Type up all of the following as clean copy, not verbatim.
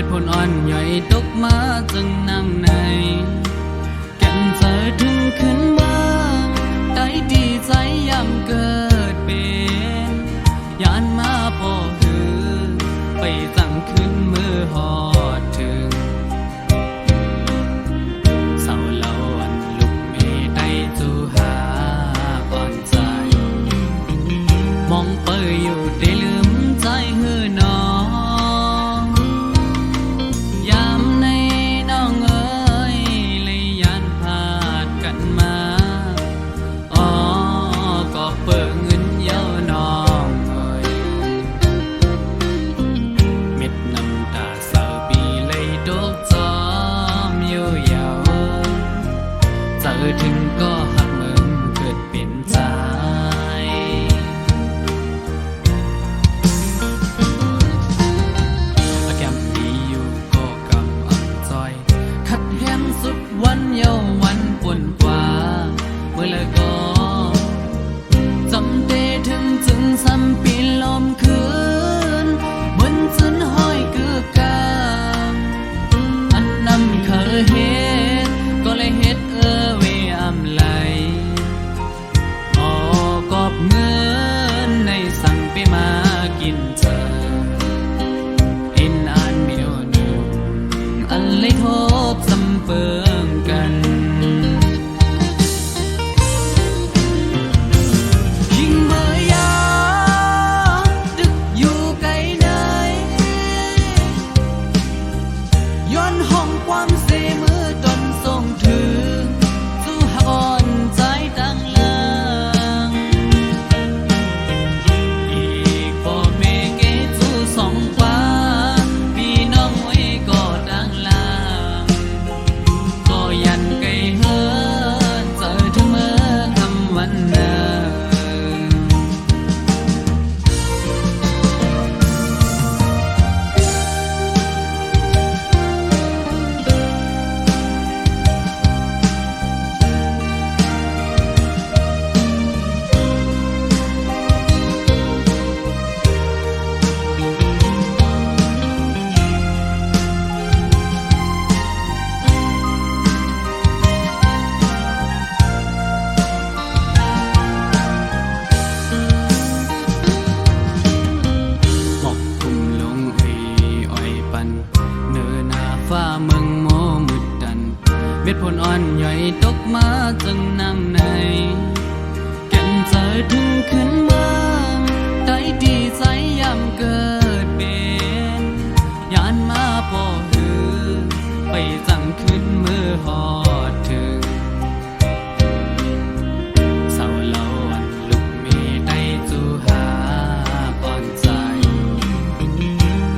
ม็ดผลอ่อนย่อยตกมาจึงนำในแก่นเจอถึงขึ้นมาได้ดีใจยำเกิดเป็นยานมาพอหือไปจังขึ้นมือหอดถึงเศร้าเล่าอันลุกเมได้จูหาก่อนใจมองเปยอยู่ได้ลืมใจหือน้องยามในน้องเอ๋ยเลยยานพาดกันมาอ๋อก็เปิดเงินเย้าน้องเอ๋ยเม็ดน้ำตาเศร้าปีเลยดกจอมอยู่ยาวเจอถึงก็หักมึงเกิดเป็นใจวันเยาวันป่นกว่าเมื่อละก็จำเดถึงจึงซ้ำปีลมคืนบนจนห้อยเกือกาอันนำเคยเฮ็ดก็เลยเฮ็ดเวอำไหลออกอบเงินในสั่งไปมากินเธอเอ็นอ่านเมียวหนึ่งอันเลยทบซ้ำเปิงกันยิ่งเมื่อยามดึกอยู่ไกลไหนย้อนห้องความเสมือตนส่งถึงสู่หักอ่อนใจดังลางอีกพ่อแม่เกสู่สองกว่าพี่น้องไว้ก็ดังลางก็ยันไกลเฮินเจอถึงเมื่อคำวันเดิฟ้าเมืองโมมืดดันเม็ดผลอ่อนย่อยตกมาจึงนำในแก่นเจอถึงขึ้นมาได้ดีใจยำเกิดเป็นยานมาพอหือไปจังขึ้นมือหอดถึงเศร้าเล่าอันลุกเมได้จูหาก่อนใจ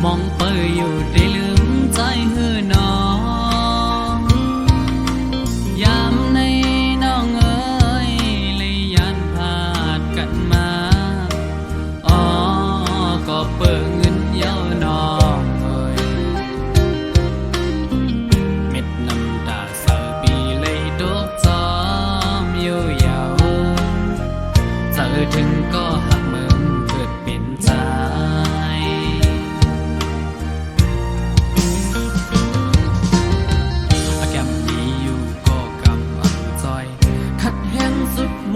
มองเปยอยู่ได้ลืมใจหือน้องยามในน้องเอ๋ยเลยยานพาดกันมาอ๋อก็เปิดเงินเย้าน้องเอ๋ยเม็ดน้ำตาเศร้าปีเลยดกจอมอยู่ยาวเจอถึงก็หักมึงเกิดเป็นใจ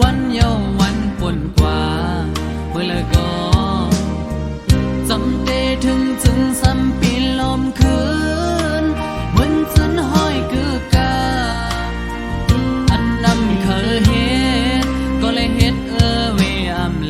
วันเยาวันป่นกว่าเมื่อละก็จำเดถึงจึงซ้ำปีลมคืนเหมือนจนห้อยเกือกาอันนำเคยเฮ็ดก็เลยเฮ็ดเวอำ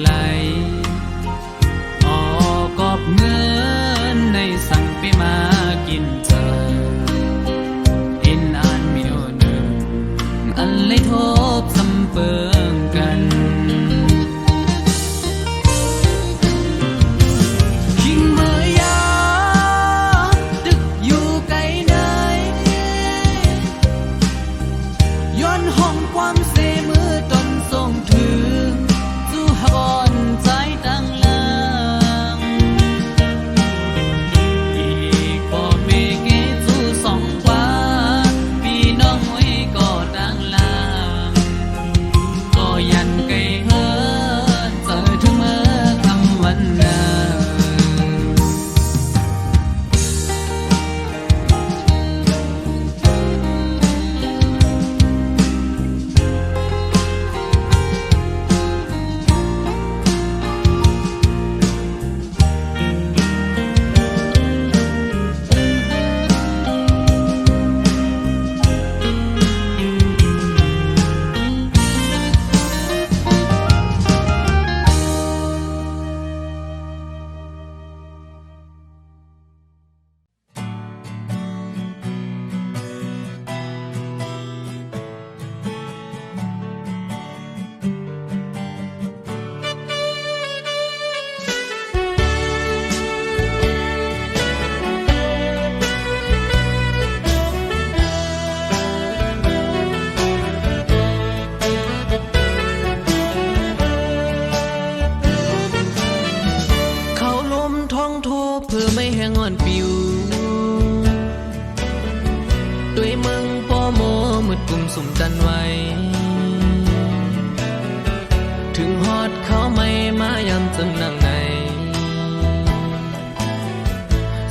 จึงนั่งใน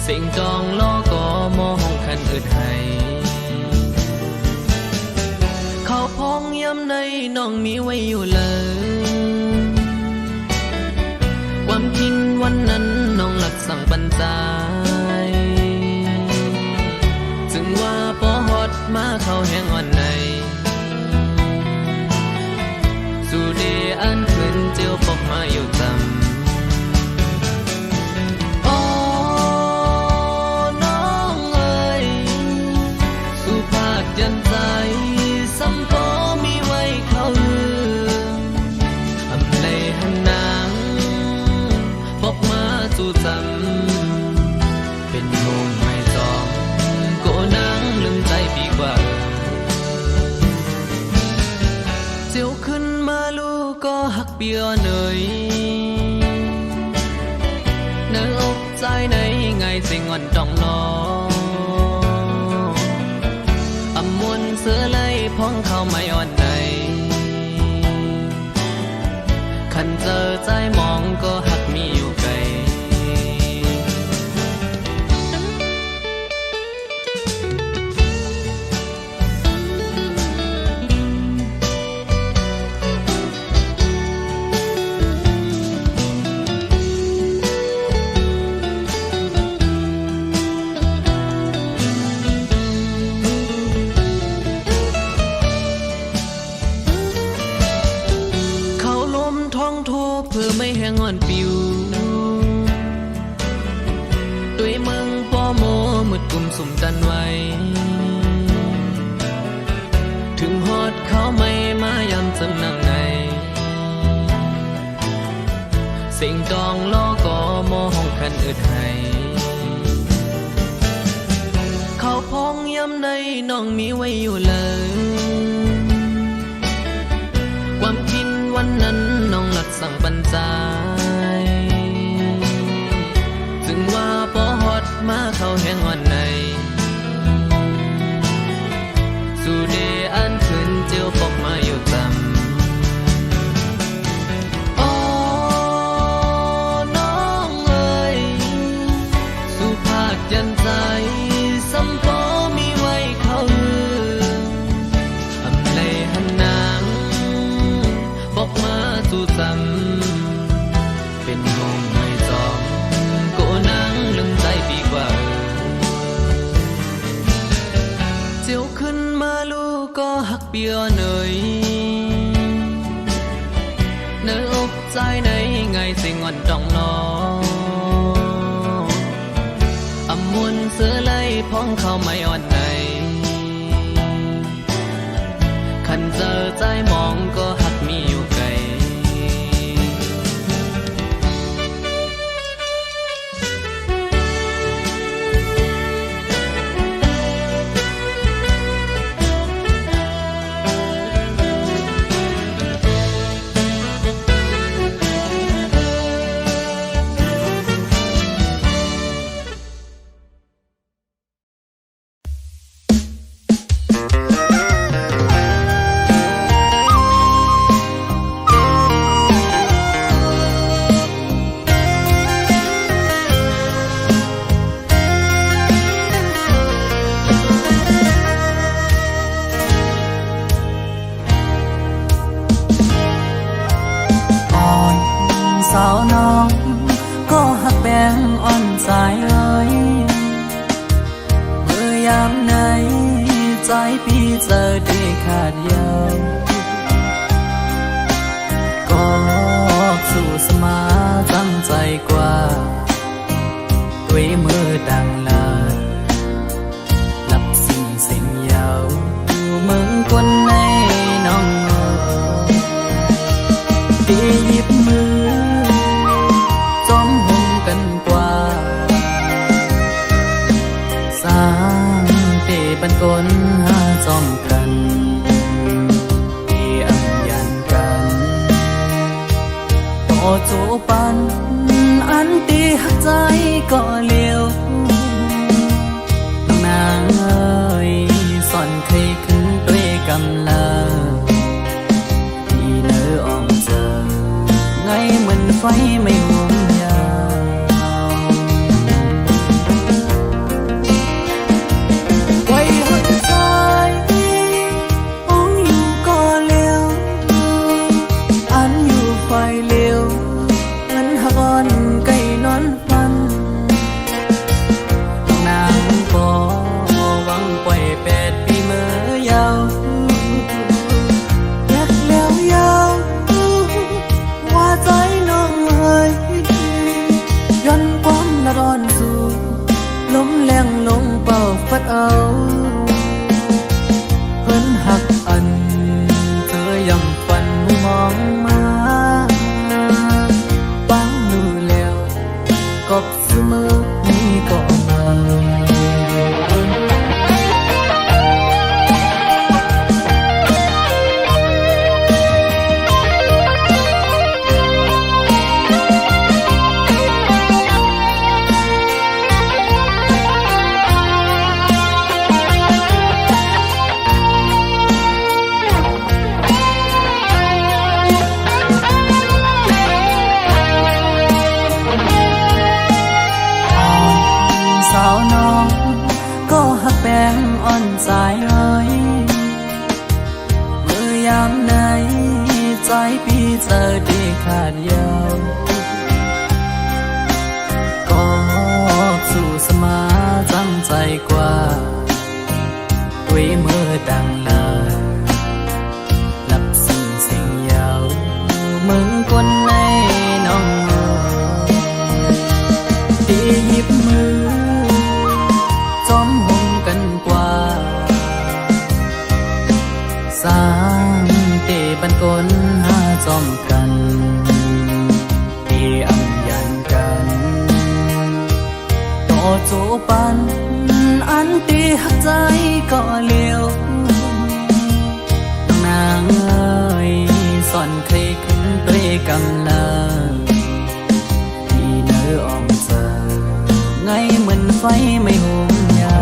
สิ่งจองล้อก็มองคันอึดให้เขาพองย้ำในน้องมีไว้อยู่เลยความคิดวันนั้นน้องหลักสั่งปัญจายจึงว่าพอฮอดมาเขาแห้งอ่อนในสู่เดอันขึ้นเจียวปกมาอยู่จำโอ้น้องเอ๋ยสู่ภาคยันใจสัมโปมีไว้เขาอำในหันนางปกมาสู่จำเป็นโฮมไม่จอมโกนางลืมใจปีกว่าเจียวขึ้นมาลูกก็หักเปียเนยเนื้ออกใจในไงสิ่งอ่อนจองนออำมวนเสือไล่พ้องเขาไม่อ่อนในคันเจอใจมองก็หักมีอยู่ไกลเพื่อไม่แห้งอ่อนปิวด้วยเมืองปอโมมืดกุมสุ่มจันไว้ถึงฮอดเขาไม่มายำจึงนั่งในสิ่งจองล้อก็มอห้องคันอึดให้เขาพองย้ำในน้องมีไว้อยู่เลยความคิดวันนั้นน้องหลักสั่งปัญจายจึงว่าพอฮอดมาเขาแห้งอ่อนในสู่เดอันขึ้นเจียวปกมาอยู่จำโอ้น้องเอ๋ยสู่ภาคยันใจสัมโปมีไว้เขาอำเลยหันนางปกมาสู่จำเป็นงงไม่จอมโกนางลืมใจปีกว่าเจียวขึ้นมาลูกก็หักเปียเนยเนื้ออกใจในไงสิ่งอ่อนจองนออำมวนเสือไล่พ้องเขาไม่อ่อนในคันเจอใจมองก็หักมีอยู่ไกลสาวน้องก็หักแบงอ่อนใจเอ้ยเมื่อยามไหนใจพี่เจอได้ขาดเย้าก็สู่สมาตั้งใจกว่าด้วยมือดังลาหลับสิ่งเสียงยาวเมืองคนในน้องที่หยิบมือจอมหุ่มกันกว่าสร้างเตบันกลหาจอมกันที่อังยันกันต่อจูปันอันตีหักใจก็เลี้ยวน้องนางเอ้ยสอนเคยขึ้นด้วยกำลังที่เนื้ออ่อมเจอไงเหมือนฝ ไม่ห่วงยาวไว้หักใจองอยู่ก็เลี้ยวอันอยู่ไฟเลี้ยวมันหักอ่อนไก่นอนฟันนางปอหวังปล่อย8 ปีเมื่อยาวแยกแล้วยาวว่าใจน้องเอ้ยย้อนความน่าร้อนสู่ล้มแรงลงเป่าฟัดเอาเพิ่นหักอันเธอยังฝันมองมาบังดูแล้วกบเสมอนี่ก็มาสาวน้องก็หักแป้งอ่อนสายน้อยเมื่อยามไหนใจพี่เจอที่ขาดยาวก็สู่สมาจังใจกว่าไว้เมื่อดังลาหลับสิ่งเสียงยาวมึงคนในน้องที่หยิบมือจอมหงกันกว่าสร้างเตบันกลหาจอมกันที่อังยันกันต่อจูปันอันตีหักใจก็เลี้ยวน้องนางเอ้ยสอนเคยขึ้นเปรกำลาที่เนื้ออ่องเจอไงเหมือนไฟไม่ห่วงยา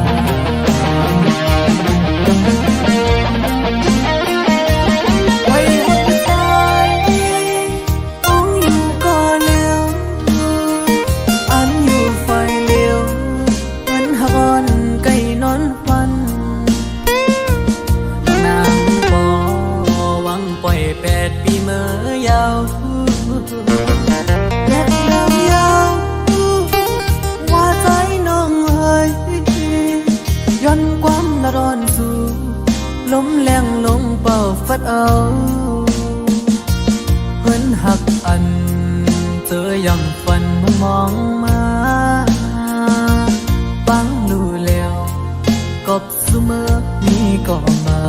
ไว้หักใจต้องอยู่ก็เลี้ยวอันอยู่ไฟเลี้ยวมันหักอ่อนไก่นอนฟันนางปอหวังปล่อย8 ปีเมื่อยาวแยกแล้วยาวว่าใจน้องเอ้ยย้อนความน่าร้อนสู่ล้มแรงลงเป่าฟัดเอาเพิ่นหักอันเธอยังฝันมองมาฟังดูแล้วกบเสมอนี่ก็มา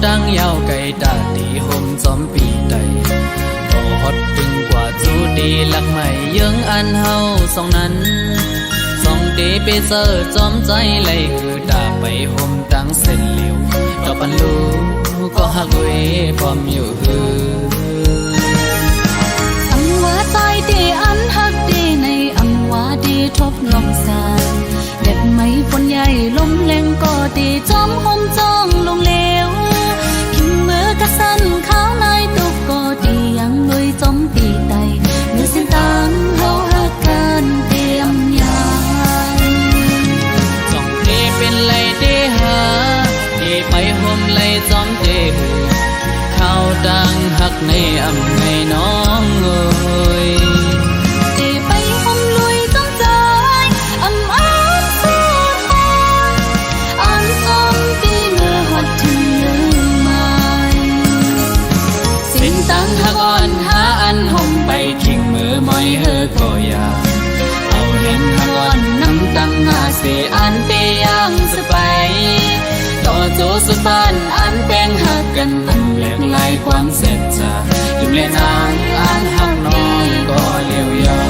ดังยาวไก่ตาดีห่มจอมปีใดก็ฮอดถึงกว่าจูดีหลักใหม่ยังอันเฮาสองนั้นสองตีไปเซอร์จอมใจเลยคือดาไปห่มดังเส้นเหลวต่อปันลูก็หักเวพร้อมอยู่ฮืออำว่าตายดีอันหักดีในอำว่าดีทบลมสานเด็ดไม้ฝนใหญ่ลมแรงก็ดีจอมห่มจ้องลงเลวกะสันข้าวลายตุกก็ดียังลุยจมปีไตเมื่อสิ้นตังเฮาหักกันเตรียมยานจ้องเทเป็นไรเดหาที่ไปห่มไรจอมเตหือข้าวดังหักในอำในน้องเอ้ยเตไปห่มลุยจอมใจอำ สิอันเตยังสไปต่อโจสุตันอันแบ่งหักกันแหลกลายความเสร็จจะอยู่เลนางอันหักน้องก็เลี้ยวเยอะ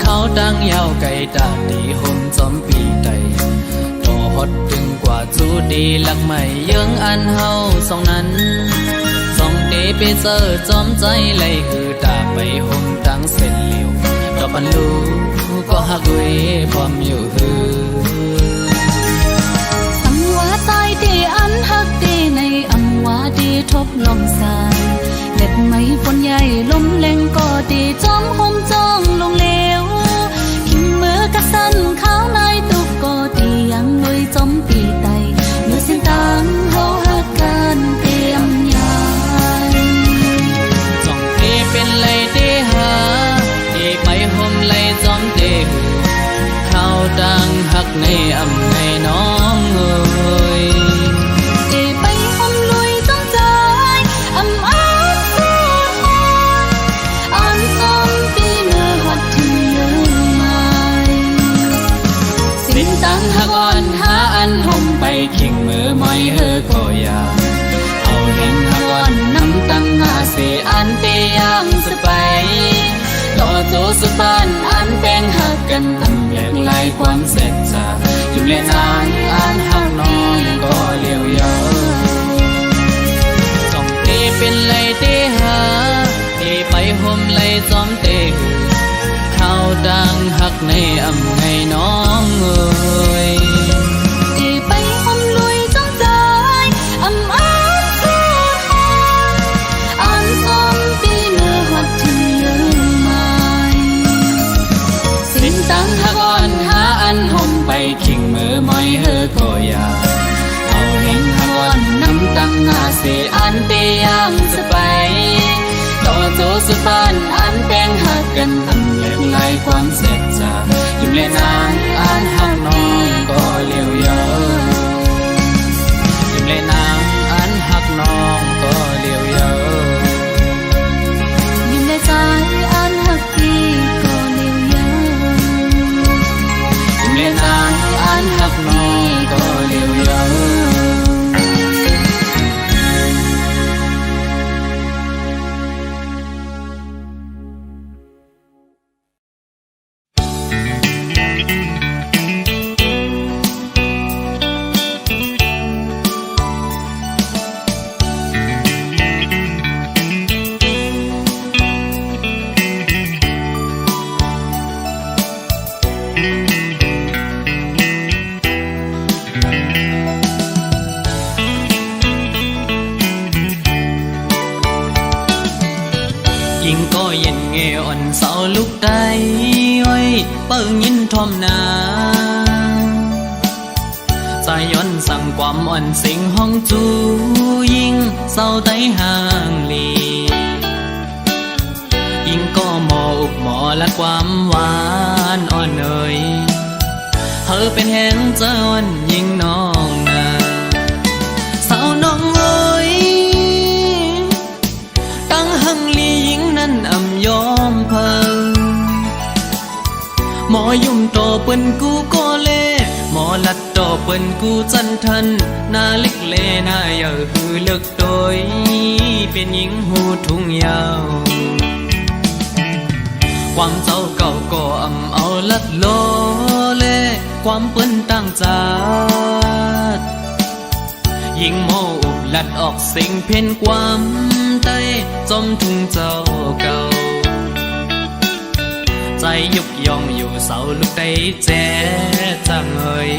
เขาดังยาวไกลตาดีห่มจอมปีใดโตฮดถึงกว่าจูดีลักไม่เยื้องอันเฮาสองนั้นสองเดไปเจอจอมใจเลยคือตาไปห่มตั้งเส้นเหลียวต่อปันลูก็หักเวพร้อมอยู่ฮือสังวาตายเดอันหักเดในอังวาเดทบลมสายเล็ดไม่ฝนใหญ่ลมแรงก็ดีจอมห่มจ้องลงเลวขิมมือกระสันข้าวนายตุกก็ดียังลุยจอมปีไตเมื่อเส้นตังเฮาหักกันเตรียมยานจ้องเตเป็นไรเตหาเตไปห่มไรจอมเตข้าวดังหักในอำในน้องเอ้ยเตไปห่มลุยจอมใจอำอ้ายอันจอมปีเมื่อหัดถึงเลือไม้สิ้นตังหักอ่อนหาอันห่มไปขิงมือไม่เฮอก็อยาเอาเห็นหักอ่อนน้ำตังหาเสอันเตยังสไปต่อโจสุตันอันแป้งหักกันแยกลายความเสร็จจะอยู่เลนางอันหักน้องก็เลี้ยวเยอะจ้องเตเป็นไรเตหาเตไปห่มไรจอมเตข้าวดังหักในอำในน้องเอ้ยเตไปห่มลุยจอมใจอำอ้ายอันจอมปีเมื่อหัดถึงเลือไม้สิ้นตังหักอ่อนหาอันห่มไปขิงมือไม่เฮอก็อยาเอาเห็นหักอ่อนน้ำตังหาเสอันเตยังสไปต่อโจสุตันอันแป้งหักกันแหลกลายความเสร็จจะอยู่เลนางอันหักน้องก็เลี้ยวเยอะอยู่เลนางอันหักน้องก็เลี้ยวเยอะอยู่ในใจอันหักพี่ก็เลี้ยวเยอะอยู่เลนางอันหักน้องก็เลี้ยวเยอะยิ่งก็เย็นเงอ่อนเสาลุกได้ไว้เปิ้งยินทอมนาสายย้อนสั่งความอ่อนสิงห้องจูยิ่งเศร้าไตห่างลียิ่งก็หมออุบหมอและความหวานอ่อนเอ่ยเธอเป็นแห่งเจ้าอ่อนยิ่งน้องนาสาวน้องเอ้ยตั้งหังลียิ่งนั้นอำยอมเพิ่งหมอยุ่มโตเปิ้นกูก็เล่หมอลัดโตเปิ้นกูจันทันนาเล็กเลนาเยอะหือเลิกโดยเป็นหญิงหูทุ่งยาวความเจ้าเก่าก็อำเอาลัดโลเล่ความเปิ้นตั้งจัดยิ่งโมอุบลัดออกสิ่งเพ่นความใต้จมทุ่งเจ้าเก่าใจยุกยองอยู่เสาลุกได้แจ๊จังเอ่ย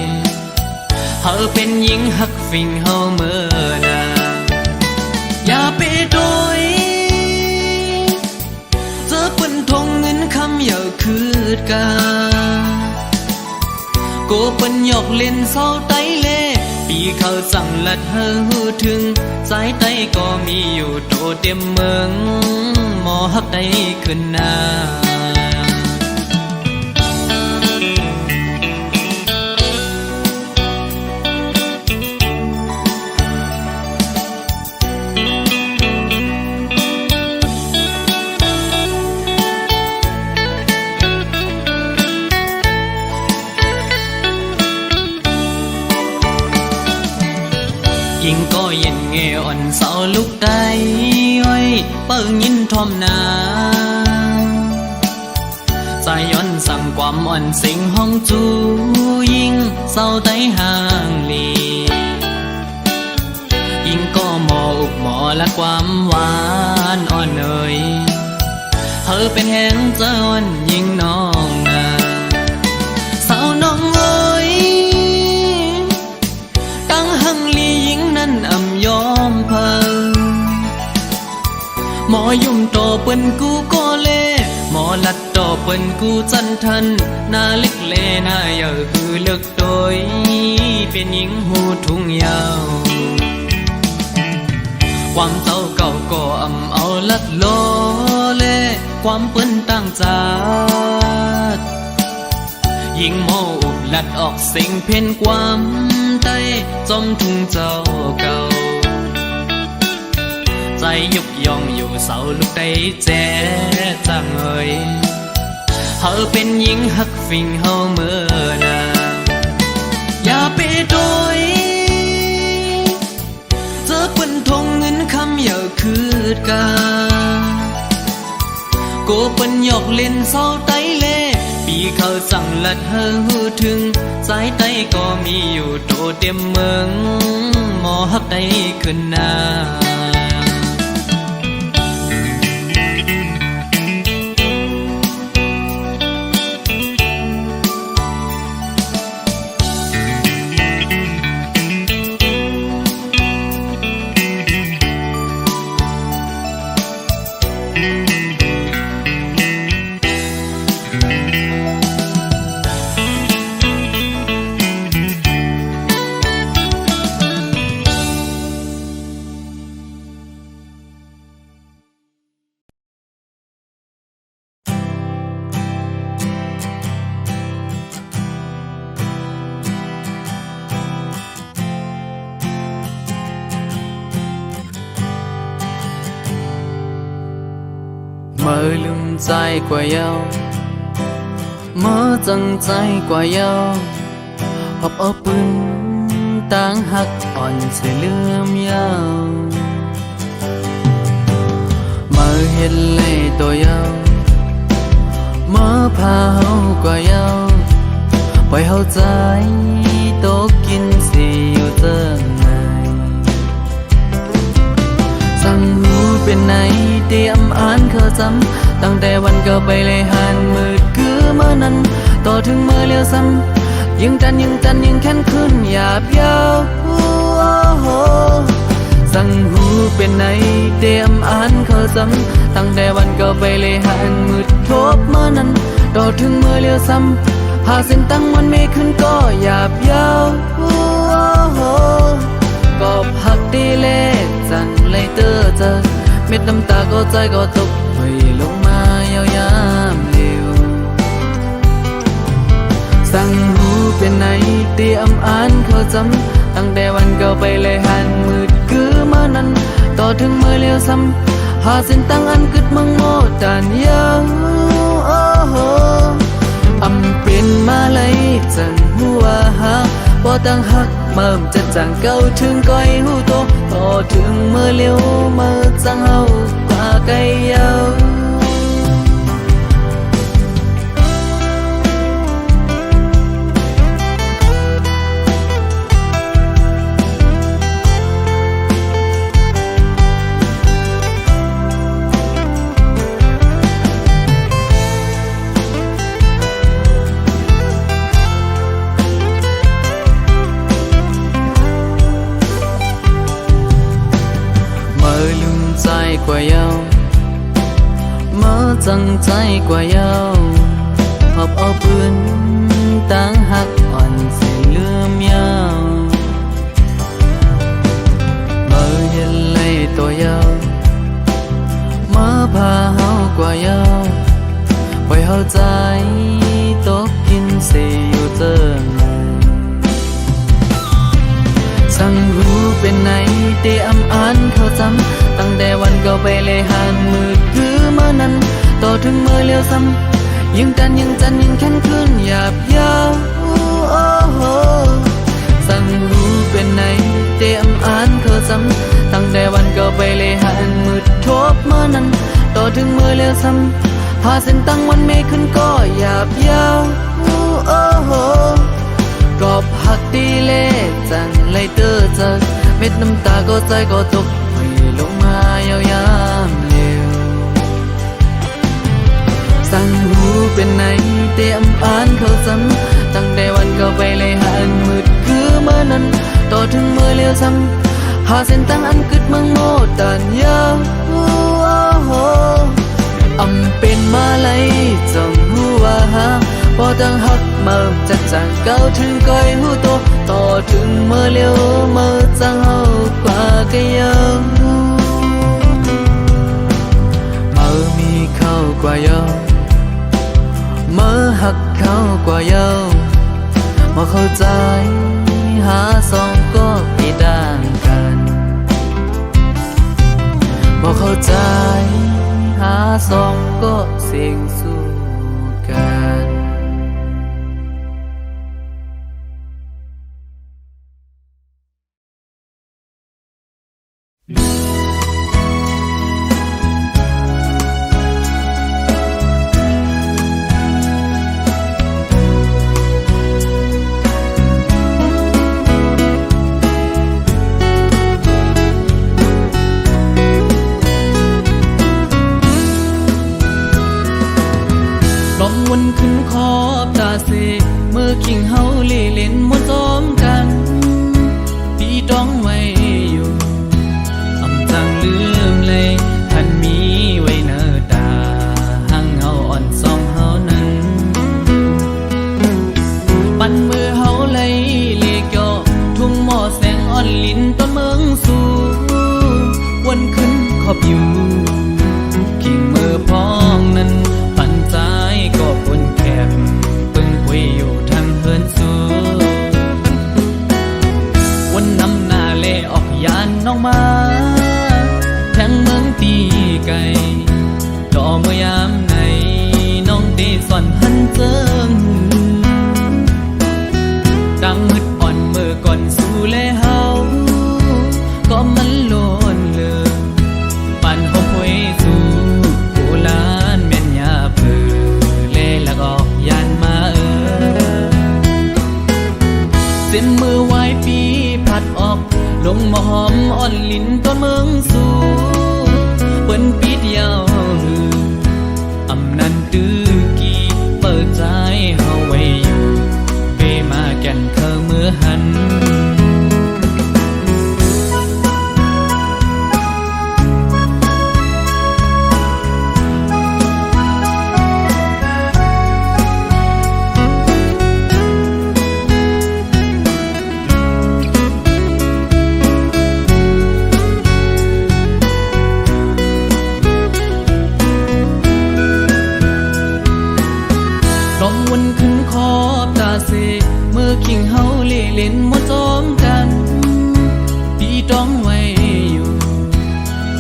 เธอเป็นหญิงหักฟิงเฮาเมื่อนาอย่าไปโดยเจอเปิ้นทงเงินคำเยอะคืดกาโกเปิ้นหยอกเล่นเศร้าไตเล่ปี เขาสั่งลัดเฮอถึงสายใต้ก็มีอยู่โตเต็มเมืองหมอฮักได้ขึ้นหน้ายิงก็เย็นเงอ่อนเสาลูกได้อ้อยเปิ้งยินทอมนาสายย้อนสั่งความอ่อนสิงห้องจูยิงเศร้าไต้ห่างลียิงก็หมออุกหมอและความหวานอ่อนเอ่ยเธอเป็นแหงเจ้าอ่อนยิงน้องนาสาวน้องเอ้ยตั้งหังลียิงนั้นอ่ำยอมเพอหมอยุ่มโตเปิ้นกูก็เล่หมอลัดโตเปิ้นกูจันทันหน้าเล็กเล่หน้าเยอะคือเลิกโดยเป็นหญิงหูทุ่งยาวความเจ้าเก่าก็อ่ำเอาลัดโลเล่ความเปิ้นตั้งจาดยิงโมอุบลัดออกเสียงเพ่นความใต้จอมทุ่งเจ้าเก่าใจยุกยองอยู่เสาลูกได้แจ๊จังเอ่ยเธอเป็นหญิงหักฟิงเฮาเมื่อนาอย่าไปโดยเจอเปิ้นทงเงินคำอย่าคืดกาโกเปิ้นหยอกเล่นเศร้าไต้เล่ปีเขาสั่งลัดเฮอถึงสายใต้ก็มีอยู่โตเต็มเมืองหมอฮักได้ขึ้นหน้าmơ lưng dài qua nhau mơ dâng dài qua nhau họp ở bưng tang hắc on sẽ lướm nhau mơ hiền lệ tôi nhau mơ pha hậu qua nhau bởi hậu trái tố kín siêu tơ ngàyสั่งหูเป็นไหนเตรียมอ่านเคยซ้ำตั้งแต่วันเกิดไปเลยหันมืดคือเมื่อนั้นต่อถึงเมื่อเลี้ยวซ้ำยิ่งจันยิ่งแค้นขึ้นหยาบยาวสั่งหูเป็นไหนเตรียมอ่านเคยซ้ำตั้งแต่วันเกิดไปเลยหันมืดทบเมื่อนั้นต่อถึงเมื่อเลี้ยวซ้ำหาเส้นตั้งมันไม่ขึ้นก็หยาบยาวก็พักดีเล่จันเลยเตอเจอเม็ดน้ำตาก็ใจก็ตกไปลงมายาวยามเร็วสั่งหูเป็นไหนเตรียมอ่านเขาจำตั้งแต่วันเก่าไปเลยหันมืดคือเมื่อนั้นต่อถึงเมื่อเลี้ยวซ้ำหาเส้นตั้งอันกึดมังโมดันยาวอำเป็นมาเลยจังหัวหาบ่ตั้งหักเมื่อจะจังเก่าถึงก้อยหูโตต่อถึงเมื่อเลี้ยวเมื่อจังเฮากว่าไกลยาวกว่าเยาเมื่อจังใจกว่าเยาหอบเอาปืนตั้งหักอ่อนเสียเลื่อมยาว พาเฮากว่ายาวปล่อยเฮาใจตกกินเสียอยู่เติมสั่งรู้เป็นไหนเตอำอ่านเขาจำตั้งแต่วันเก่าไปเลยห่างมืดคือเมื่อนั้นต่อถึงเมื่อเลี้ยวซ้ำยิ่งกันยิ่งจันยิ่งแข็งขึ้นหยาบยาวสั่งรู้เป็นไหนเตอำอ่านเขาจำตั้งแต่วันเก่าไปเลยห่างมืดทบเมื่อนั้นต่อถึงเมื่อเลี้ยวซ้ำพาเส้นตั้งวันเมฆขึ้นก็หยาบยาวกอบหักตีเล่จังไลเตอร์จากเม็ดน้ำตาก็ใจก็ตกให้ลงมายาวยามเร็วสั่งรู้เป็นไหนเตรียมอ่านเขาซ้ำตั้งแต่วันเก่าไปเลยห่างมืดคือเมื่อนั้นต่อถึงเมื่อเลี้ยวซ้ำหาเส้นตั้งอันกึดเมืองโมดันยาวอำเป็นมาเลยจังหูว่าหาพอตั้งหักเมื่อจัดจางเก่าถึงก้อยหูโตต่อถึงเมื่อเลี้ยวเมื่อจังเฮากว่าก็ยังเมื่อมีเข้ากว่าเยาเมื่อหักเข้ากว่าเยาเมื่อเข้าใจหาสองก็ผิดต่างกันเมื่อเข้าใจหาสองก็เสี่ยงสู้กันวนขึ้นขอบตาเสเมื่อกิ่งเฮาเล่เล่นมวนซ้อมกันพี่ต้องไว้อยู่อำจังลืมเลยท่านมีไว้เนอตาหังเฮาอ่อนซองเฮานั้นปันมือเฮาไหลเลเกี่ยวทุ่งหม้อแสงอ่อนลิ้นต้นเมืองสู่วนขึ้นขอบอยู่กิ่งมือพองนั้นปันใจก็ปนแคบปึงคุยอยู่ทางเฮินสูวันนำหน้าเล่ออกยานน้องมาแทงเมืองตีไก่ต่อเมื่อยามไหนน้องตีสอนหันเจิงดังมืดอ่อนเมื่อก่อนสู่เล่เฮาก็มันโลนเลือปันหอมหวยสู่โบราณแม่นยาเปือแล้วก็ยานมาเส้นมือไว้ปีผัดออกลงมาหอมอ่อนลิ้นต้นเมืองสู่เปิ้นปีเดียวอำนันตื้อกี่เปิดใจเฮาไว้อยู่เบมาแก่นเธอเมื่อหันวนขึ้นขอบตาเสเมื่อกิ่งเฮาเล่เล่นมวนซ้อมกันพี่ต้องไว้อยู่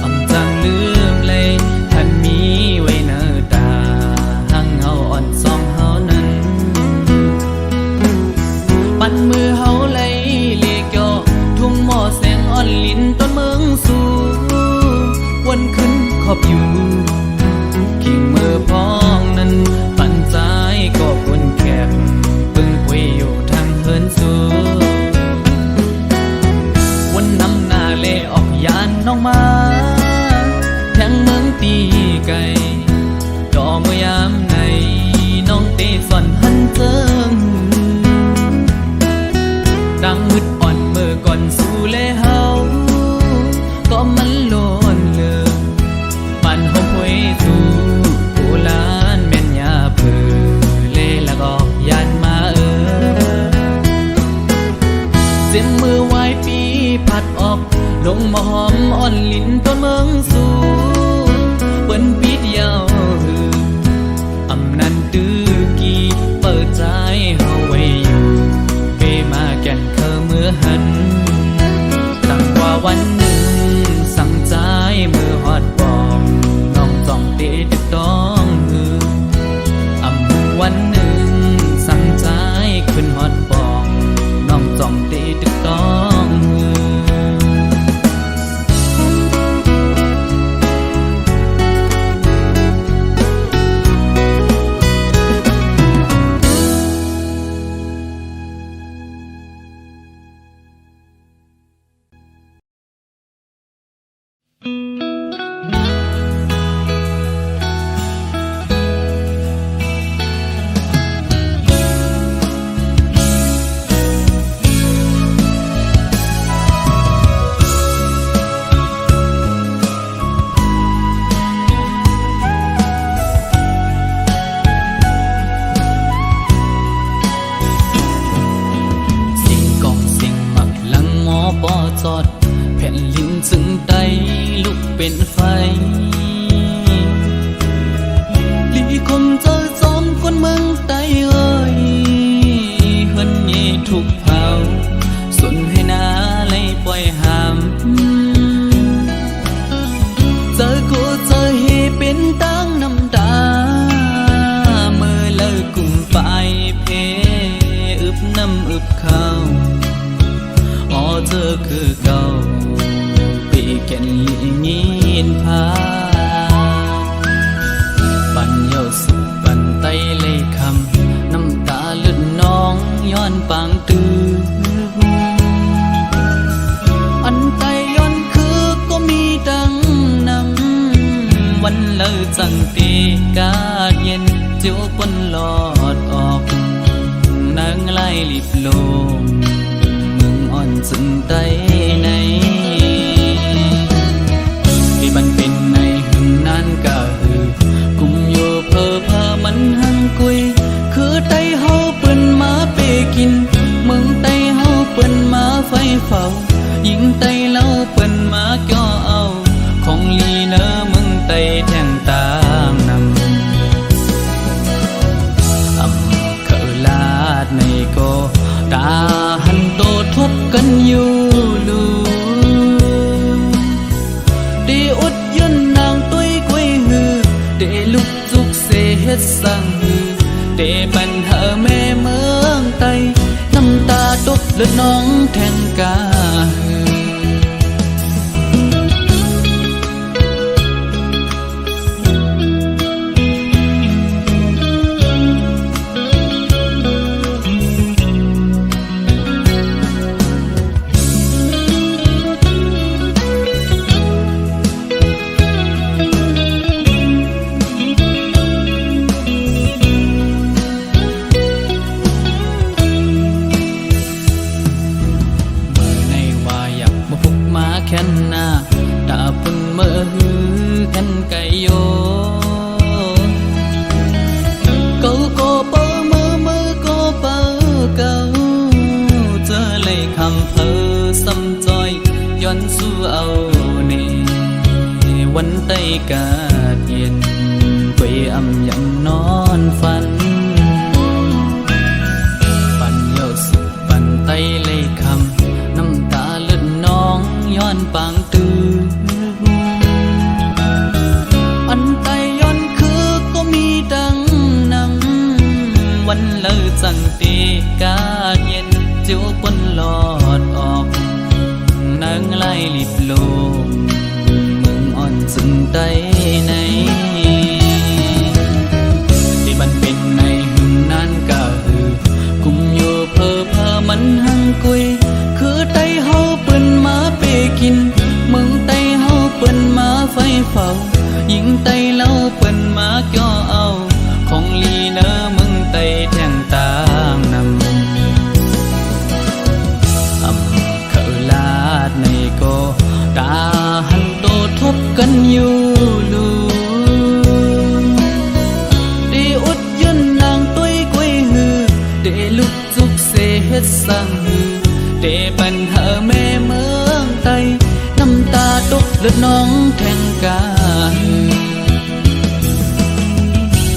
อำจังลืมเลยท่านมีไว้เนอตาหังเฮาอ่อนซองเฮานั้นปันมือเฮาไหลเลเกี่ยวทุ่งหม้อแสงอ่อนลิ้นต้นเมืองสู่วนขึ้นขอบอยู่กิ่งมือพองนั้นปันใจก็ปนแคบปึงคุยอยู่ทางเฮินสูวันนำหน้าเล่ออกยานน้องมาแทงเมืองตีไก่ต่อเมื่อยามไหนน้องตีสอนหันเจิงดังมืดอ่อนเมื่อก่อนสู่เล่เฮาก็มันโลนเลือปันหอมหวยสู่โบราณแม่นยาเปือเล่แล้วก็ยานมาเส้นมือไว้ปีผัดออกลงมาหอมอ่อนลิ้นต้นเมืองสู่เปิ้นปี งินพาปันเยาสุปันไตเลยคำน้ำตาเลือดน้องย้อนปางตื้ออันไตย้อนคือก็มีดังนำวันเลิจังตีกาดเย็นเจียวปนหลอดออกนางไล่ลิบลงมึงอ่อนจึงไตในที่มันเป็นในหึงนั้นก็คือกุมอยู่เพอเพอมันหังกุยคือไตเฮาเปิ้นมาเปกินมึงไตเฮาเปิ้นมาไฟเฝ้ายิงไตเล่าเปิ้นมาก่อเอาของลีเนอมึงไตแทงตางนำเคอลาดในก็ตาหันโตทบกันอยู่ลูดีอุดยืนนางตุ้ยกุ้ยฮือเดลุกจุกเสเฮ็ดสังฮือเดปันเธอแม่เมืองไตน้ำตาตกเลือดน้องแทงกาฮือแค่นหน้าดาปุ่นเมื่อฮือแค่นไก่โยเกาโกเปอมือโกเปอเกาเจอเลยคำเพอซ้ำจอยย้อนสู้เอาเนวันไตกาดเย็นไปอำยำนอนฝันปันเยาสุปันไตเลยคำน้ำตาเลือดน้องย้อนปางตื้ออันไตย้อนคือก็มีดังนำวันเลิจังตีกาดเย็นเจียวปนหลอดออกนางไล่ลิบลงมึงอ่อนจึงไตในที่มันเป็นในหึงนั้นก็คือกุมอยู่เพอเพอมันหังกุยคือไตเฮาเปิ้นมาเปกินมึงไตเฮาเปิ้นมาไฟเฝ้ายิงไตเล่าเปิ้นมาก่อเอาของลีเนอมึงไตแทงตางนำเคอลาดในก็ตาหันโตทบกันอยู่ลูดีอุดยืนนางตุ้ยกุ้ยฮือเดลุกจุกเสเฮ็ดสังฮือเดปันเธอแม่เมืองไตน้ำตาตกเลือดน้องแทงกา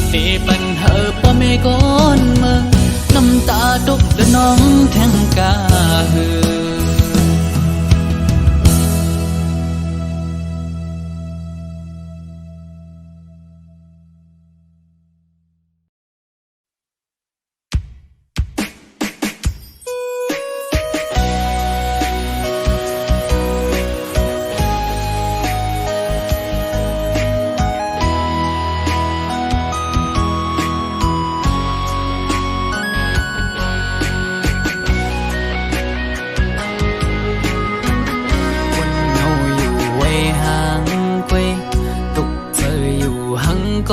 เดปันเธอพ่อแม่ก้อนเมืองน้ำตาตกเลือดน้องแทงกา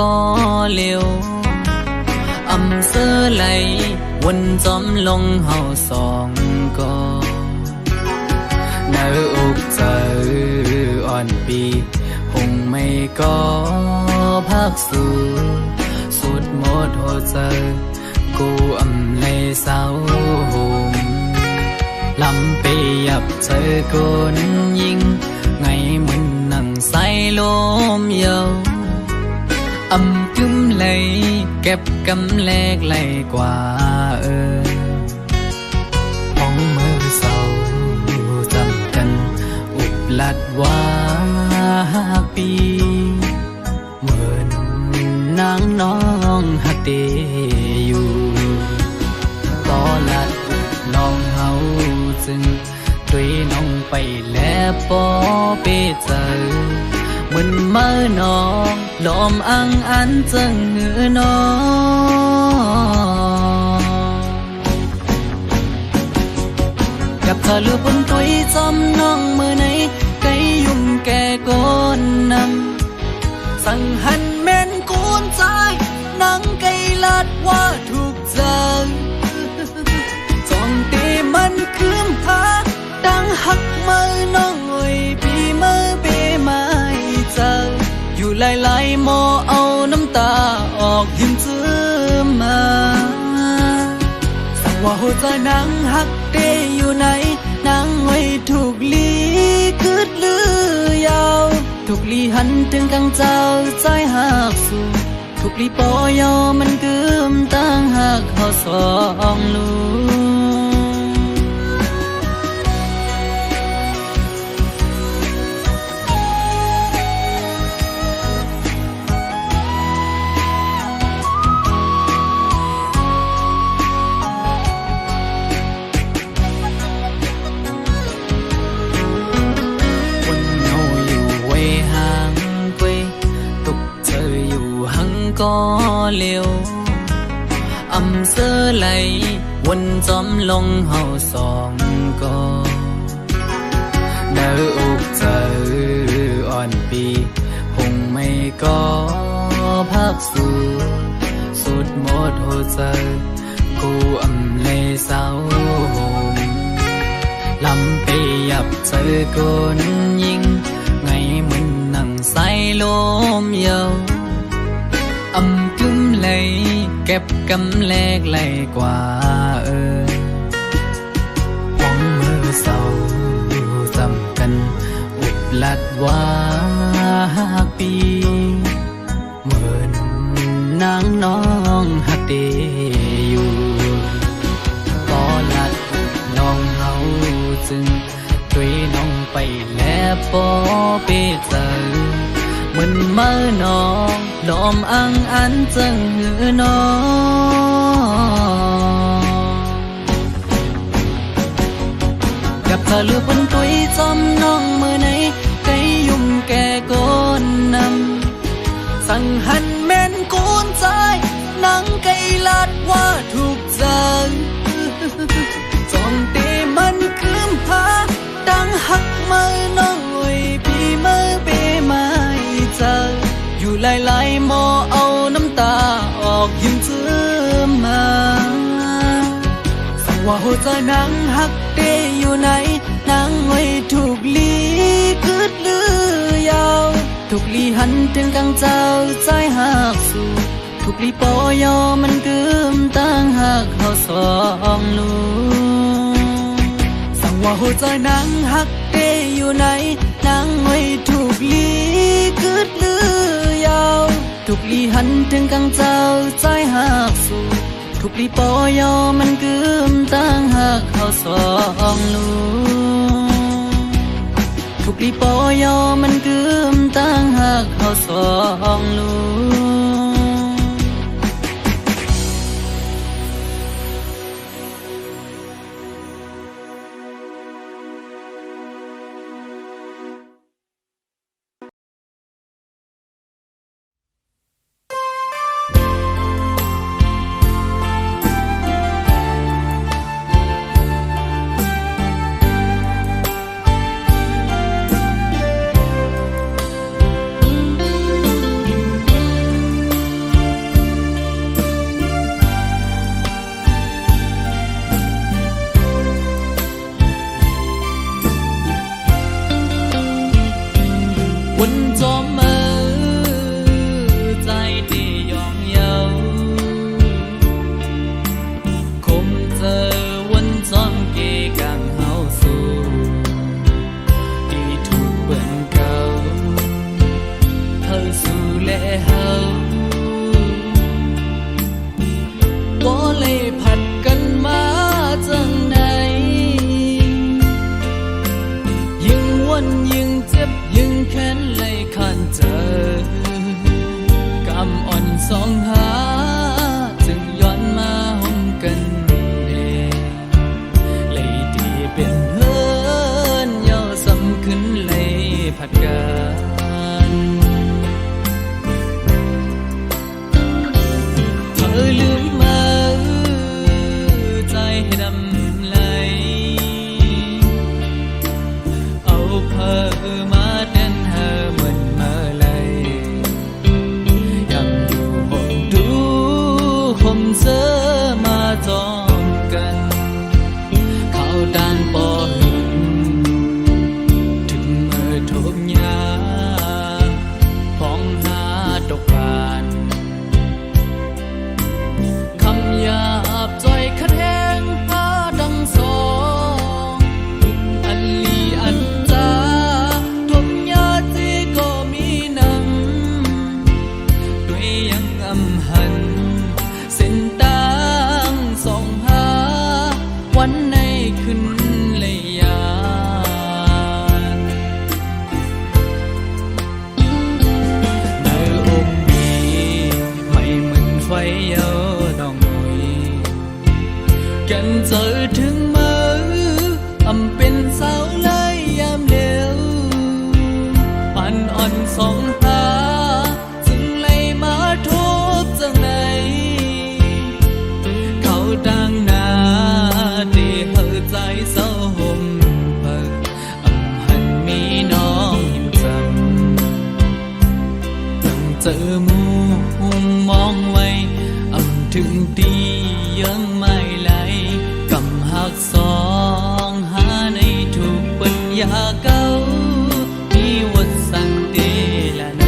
ก็เลี้ยวอำเสื้อไหลวนจอมลงเฮาสองก็เนื้ออกเจออ่อนปีหงไม่ก็พักสู่สุดหมดหัวใจกูอำเลยเศร้าห่มลำไปยับเจอคนยิงไงมันนั่งใส่ลมเยากึมเลยเก็บกำแลกไหลกว่าห้องมือเศร้าจำกันอุบลัดว่าปีเหมือนนางน้องหักเดอยู่ก็ลัดน้องเฮาจึงด้วยน้องไปแล้ว ปอเปเจอมันเมื่อนองลอมอังอันจึงหือนอกับเธอลือบนตุยจอมน้องมือไหนไกยุ่มแก่ก้นนำสั่งหันแม่นกูนใจนังไกลาดว่าถูกใจจองตีมันคืมพาดังหักมือน้องไว้ปีมือเปไม่เจออยู่หลายๆหมอเอาน้ำตาออกยิ้มจื้อมาสั่งว่าหัวใจนังหักเตอยู่ไหนนังไว้ถูกลีกึดลือยาวถูกลีหันถึงกังเจ้าใจหักสู่ถูกลีปอยอมันกึมตั้งหักเขาสองลูก็เร็วอำเสื้อไหลวนจอมลงเฮาสองก็เนื้ออกเจออ่อนปีคงไม่ก็พักสู่สุดหมดหัวใจกูอำเลยเศร้าหมลำไปยับเจอคนยิงไงมันนั่งใส่ลมเยาอำกึ้มเลยเก็บกำแลกไหลกว่าหวังมือเศร้าจำกันอุบลัดว่าปีเหมือนนางน้องหักเดอยู่ก็ลัดน้องเฮาจึงตุยน้องไปแล้วปอเปเจอมันเมื่อนองลอมอังอันจึงหือนอกับเธอลือบนตุยจอมน้องมือไหนไกยุ่มแก่ก้นนำสั่งหันแม่นกูนใจนังไกลาดว่าถูกใจจองตีมันคืมพาดังหักมือน้องไว้ปีมือเปไม่เจออยู่หลายๆหมอเอาน้ำตาออกยิ้มจื้อมาสั่งว่าหัวใจนังหักเตอยู่ไหนนังไว้ถูกลีกึดลือยาวถูกลีหันถึงกังเจ้าใจหักสู่ถูกลีปอยอมันกึมตั้งหักเขาสองลูสั่งว่าหัวใจนังหักเตอยู่ไหนนังไว้ถูกลีกึดลือยาวถูกลีหันถึงกังเจ้าใจหักสู่ถูกลีปอยอมันกึมตั้งหักเขาสองลูถูกลีปอยอมันกึมตั้งหักเขาสองลูวันจอมมือใจที่ยองเยาคงเจอวันจอมเกกังเฮาสู่ที่ถูกเบิ่นเก่าเธอสู่และเฮาบ่เลยผัดกันมาจังไหนยิ่งวันยิ่งเจ็บยิ่งแค้นเลยขันเจอ สองหาซึ่งเลยมาทุกจังไหนเขาดังนาที่เฮอใจเศร้าห่มเพิกอำหันมีน้องหิมจำตั้งเจอมูมองไว้อำถึงดียังไม่ไหลกำหักสองหาในทุกปัญญาเก่ามีวัดสันเดละใน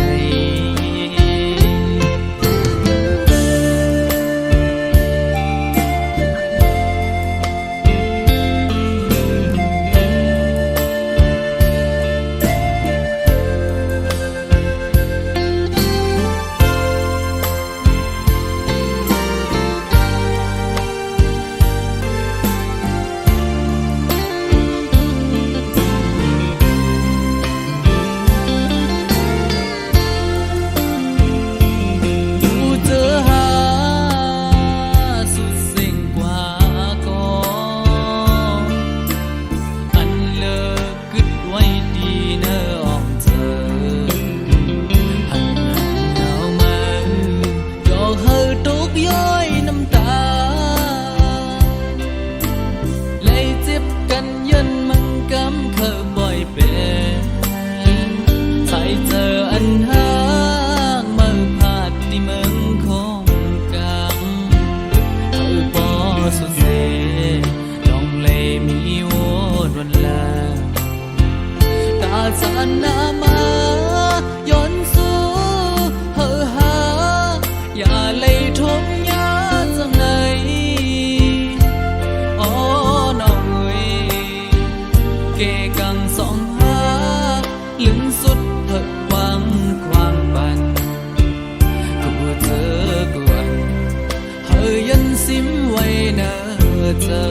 สันนามาย้อนสู่เฮอหาอย่าเลยทมยาจังไหนอ๋อน้องเอ้ยเกกังสองหาลึงสุดเพิกวังความปันกูเจอกวนเฮอยันซิมไว้เนอเจอ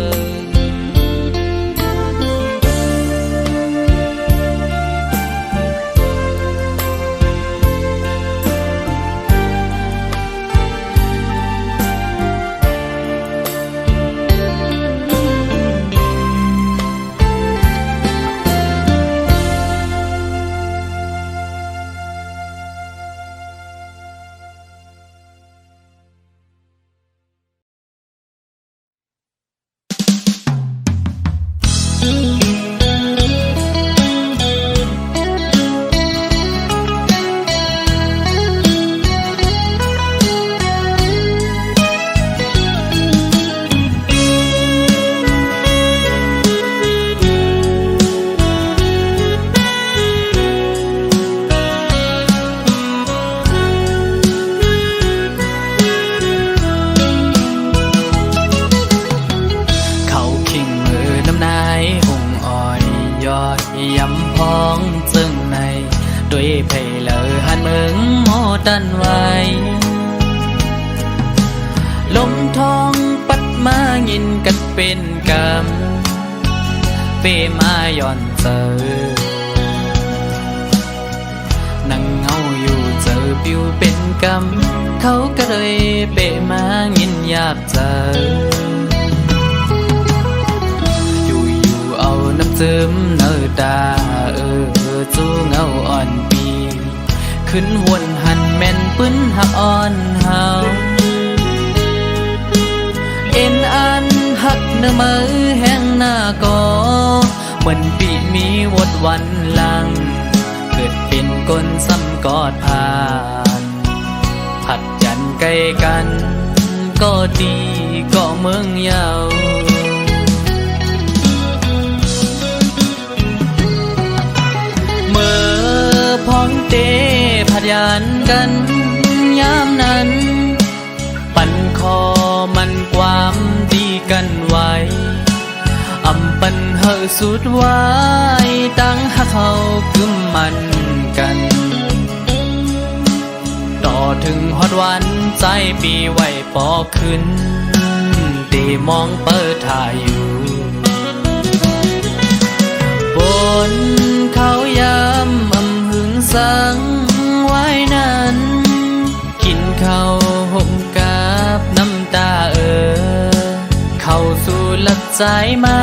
ยำพ้องจึงในด้วยเพลเลอหันมึงโมดันไว้ลมทองปัดมายินกันเป็นกำเปมาย่อนเจอนั่งเงาอยู่เจอปิวเป็นกำเขาก็เลยเปมายินอยากเจอเอาน้ำซึมเนื้อตาจูเงาอ่อนปีขึ้นวนหันแม่นปื้นหักอ่อนเฮาเอ็นอันหักเนื้อมือแห้งหน้าก็เหมือนปีมีวดวันหลังเกิดเป็นก้นซ้ำกอดผ่านผัดยันใกล้กันก็ดีก็เมืองยาวพ้องเตผัดยันกันยามนั้นปั่นคอมันความดีกันไว้อำปันเฮอสุดไว้ตั้งหักเขากึมมันกันต่อถึงฮอดวันใจปีไว้ปอขึ้นตีมองเปิดถ่ายอยู่บนเขายามสังไว้นั้นกินข้าวห่มกับน้ำตาเข้าสู่หลักใจมา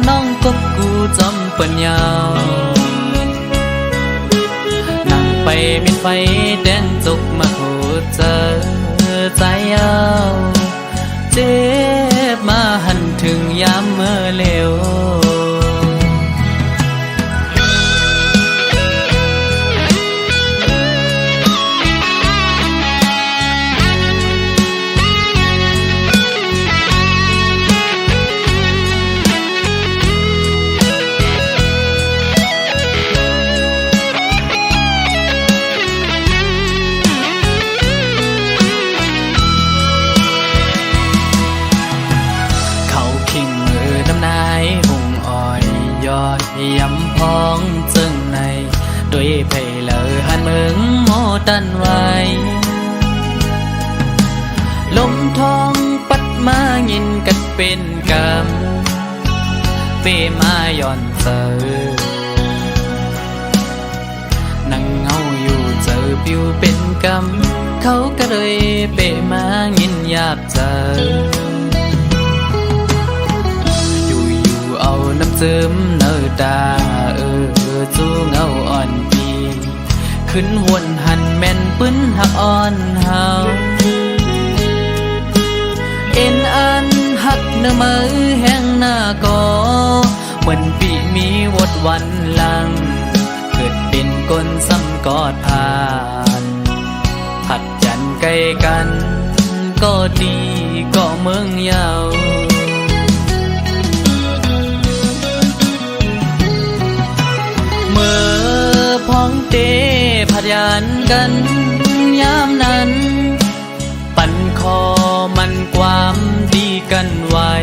น้องกบกูจำเปิ้นยาวนั่ง มิดไฟแดงจุกมาโคเจอใจเอาเจ็บมาหันถึงยามเมื่อเร็วยำพองจึงในด้วยไผ่เลอหันมึงโมตันไว้ลมทองปัดมายินกัดเป็นกำเปมาย่อนเจอนั่งเงาอยู่เจอปิวเป็นกำเขาก็เลยเปมายินหยาบเจอเอาน้ำซึมเนื้อตาจูเงาอ่อนปีขึ้นวนหันแม่นปื้นหักอ่อนเฮาเอ็นอันหักเนื้อมือแห้งหน้าก็เหมือนปีมีวดวันหลังเกิดเป็นก้นซ้ำกอดผ่านหัดจันใกล้กันก็ดีก็เมืองยาวเมื่อพ้องเตผัดยานกันยามนั้นปั่นคอมันความดีกันไว้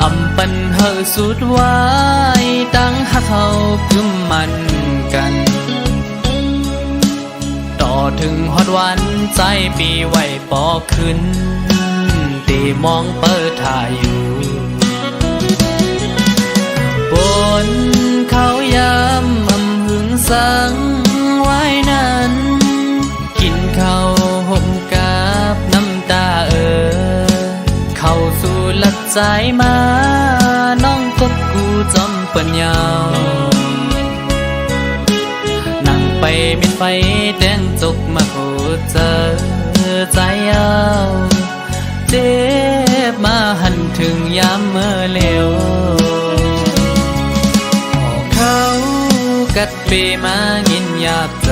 อำปันเฮอสุดไว้ตั้งหักเขากึมมันกันต่อถึงฮอดวันใจปีไว้ปอขึ้นตีมองเปิดถ่ายอยู่บนเขายำอำหึงสังไว้นั้นกินข้าวห่มกับน้ำตาเข้าสู่หลัดใจมาน้องกบกูจอมเปิ้นยาวนั่งไปมิดไฟแดงจกมาโคเจอใจเอาเจ็บมาหันถึงยามเมื่อเร็วกัดเปมายินหยาบเจอ